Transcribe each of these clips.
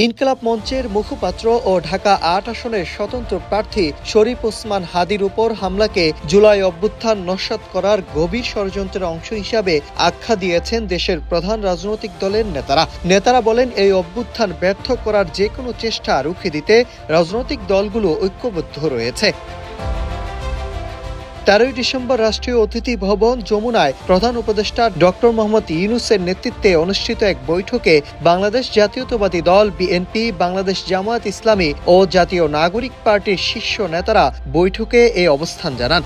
ইনকিলাব মঞ্চের মুখপাত্র ও ঢাকা ৮ আসনের স্বতন্ত্র প্রার্থী শরীফ ওসমান হাদীর উপর হামলাকে জুলাই অভ্যুত্থান নস্যাৎ করার গভীর ষড়যন্ত্রের অংশ হিসাবে আখ্যা দিয়েছেন দেশের প্রধান রাজনৈতিক দলের নেতারা বলেন, এই অভ্যুত্থান ব্যর্থ করার যে কোনো চেষ্টা রুখে দিতে রাজনৈতিক দলগুলো ঐক্যবদ্ধ রয়েছে। ১৩ ডিসেম্বর রাষ্ট্রীয় অতিথি ভবন যমুনায় প্রধান উপদেষ্টা ডক্টর মোহাম্মদ ইউনূসের নেতৃত্বে অনুষ্ঠিত এক বৈঠকে বাংলাদেশ জাতীয়তাবাদী দল বিএনপি, বাংলাদেশ জামায়াত ইসলামী ও জাতীয় নাগরিক পার্টির শীর্ষ নেতারা বৈঠকে এই অবস্থান জানান।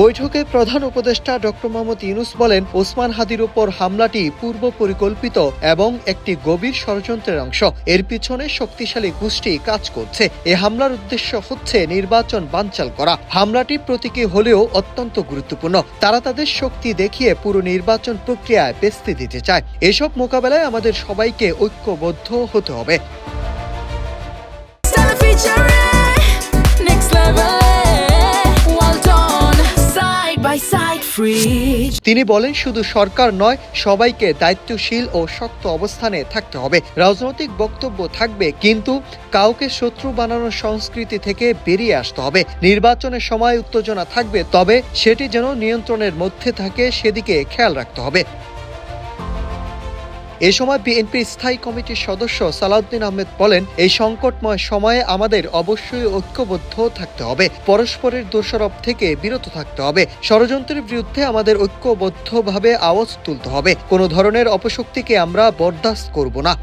বৈঠকে প্রধান উপদেষ্টা ডক্টর মোহাম্মদ ইউনূস বলেন, ওসমান হাদীর উপর হামলাটি পূর্ব পরিকল্পিত এবং একটি গভীর ষড়যন্ত্রের অংশ। এর পিছনে শক্তিশালী গোষ্ঠী কাজ করছে। এ হামলার উদ্দেশ্য হচ্ছে নির্বাচন বানচাল করা। হামলাটি প্রতীকী হলেও অত্যন্ত গুরুত্বপূর্ণ। তারা তাদের শক্তি দেখিয়ে পুরো নির্বাচন প্রক্রিয়ায় পেছতে দিতে চায়। এসব মোকাবেলায় আমাদের সবাইকে ঐক্যবদ্ধ হতে হবে। তিনি বলেন, শুধু সরকার নয়, সবাইকে দায়িত্বশীল ও শক্ত অবস্থানে থাকতে হবে। রাজনৈতিক বক্তব্য থাকবে, কিন্তু কাউকে শত্রু বানানোর সংস্কৃতি থেকে বেরিয়ে আসতে হবে। নির্বাচনের সময় উত্তেজনা থাকবে, তবে সেটি যেন নিয়ন্ত্রণের মধ্যে থাকে, সেদিকে খেয়াল রাখতে হবে। এ সময় বিএনপির স্থায়ী কমিটির সদস্য সালাউদ্দিন আহমেদ বলেন, এই সংকটময় সময়ে আমাদের অবশ্যই ঐক্যবদ্ধ থাকতে হবে। পরস্পরের দোষারোপ থেকে বিরত থাকতে হবে। ষড়যন্ত্রের বিরুদ্ধে আমাদের ঐক্যবদ্ধভাবে আওয়াজ তুলতে হবে। কোনো ধরনের অপশক্তিকে আমরা বরদাস্ত করব না।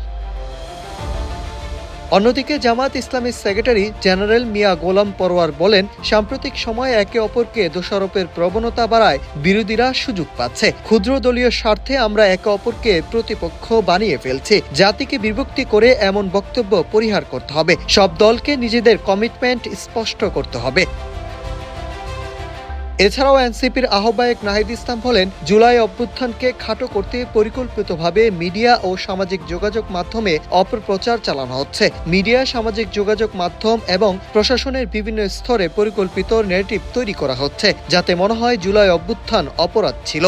অন্যদিকে জামায়াত ইসলামীর সেক্রেটারি জেনারেল মিয়া গোলাম পরোয়ার বলেন, সাম্প্রতিক সময়ে একে অপরকে দোষারোপের প্রবণতা বাড়ায় বিরোধীরা সুযোগ পাচ্ছে। ক্ষুদ্র দলীয় স্বার্থে আমরা একে অপরকে প্রতিপক্ষ বানিয়ে ফেলছি। জাতিকে বিভক্তি করে এমন বক্তব্য পরিহার করতে হবে। সব দলকে নিজেদের কমিটমেন্ট স্পষ্ট করতে হবে। এছাড়াও এনসিপির আহ্বায়ক নাহিদ ইসলাম বলেন, জুলাই অভ্যুত্থানকে খাটো করতে পরিকল্পিতভাবে মিডিয়া ও সামাজিক যোগাযোগ মাধ্যমে অপপ্রচার চালানো হচ্ছে। মিডিয়া, সামাজিক যোগাযোগ মাধ্যম এবং প্রশাসনের বিভিন্ন স্তরে পরিকল্পিত ন্যারেটিভ তৈরি করা হচ্ছে, যাতে মনে হয় জুলাই অভ্যুত্থান অপরাধ ছিল।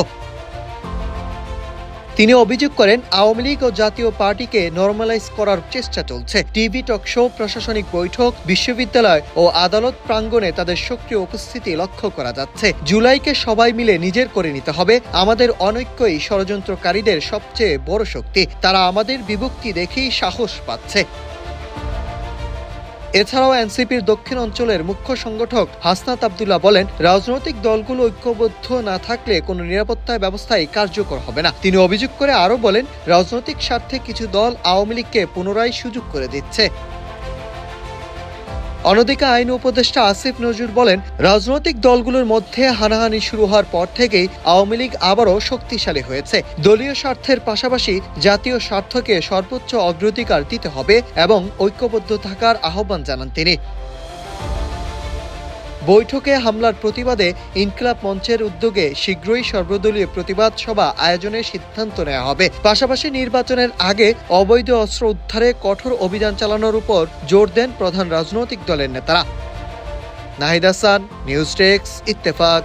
তিনি অভিযোগ করেন, আওয়ামী লীগ ও জাতীয় পার্টিকে নরমালাইজ করার চেষ্টা চলছে। টিভি টক শো, প্রশাসনিক বৈঠক, বিশ্ববিদ্যালয় ও আদালত প্রাঙ্গণে তাদের সক্রিয় উপস্থিতি লক্ষ্য করা যাচ্ছে। জুলাইকে সবাই মিলে নিজের করে নিতে হবে। আমাদের অনৈক্যই ষড়যন্ত্রকারীদের সবচেয়ে বড় শক্তি। তারা আমাদের বিভক্তি দেখেই সাহস পাচ্ছে। এছাড়াও এনসিপির দক্ষিণ অঞ্চলের মুখ্য সংগঠক হাসনাত আব্দুল্লাহ বলেন, রাজনৈতিক দলগুলো ঐক্যবদ্ধ না থাকলে কোনো নিরাপত্তা ব্যবস্থাই কার্যকর হবে না। তিনি অভিযোগ করে আরও বলেন, রাজনৈতিক স্বার্থে কিছু দল আওয়ামী লীগকে পুনরায় সুযোগ করে দিচ্ছে। অন্যদিকে আইন উপদেষ্টা আসিফ নজরুল বলেন, রাজনৈতিক দলগুলোর মধ্যে হানাহানি শুরু হওয়ার পর থেকেই আওয়ামী লীগ আবারও শক্তিশালী হয়েছে। দলীয় স্বার্থের পাশাপাশি জাতীয় স্বার্থকে সর্বোচ্চ অগ্রাধিকার দিতে হবে এবং ঐক্যবদ্ধ থাকার আহ্বান জানান তিনি। বৈঠকে হামলার প্রতিবাদে ইনকিলাব মঞ্চের উদ্যোগে শীঘ্রই সর্বদলীয় প্রতিবাদ সভা আয়োজনের সিদ্ধান্ত নেওয়া হবে। পাশাপাশি নির্বাচনের আগে অবৈধ অস্ত্র উদ্ধারে কঠোর অভিযান চালানোর উপর জোর দেন প্রধান রাজনৈতিক দলের নেতারা। Nahid Hasan, news desk, Ittefaq.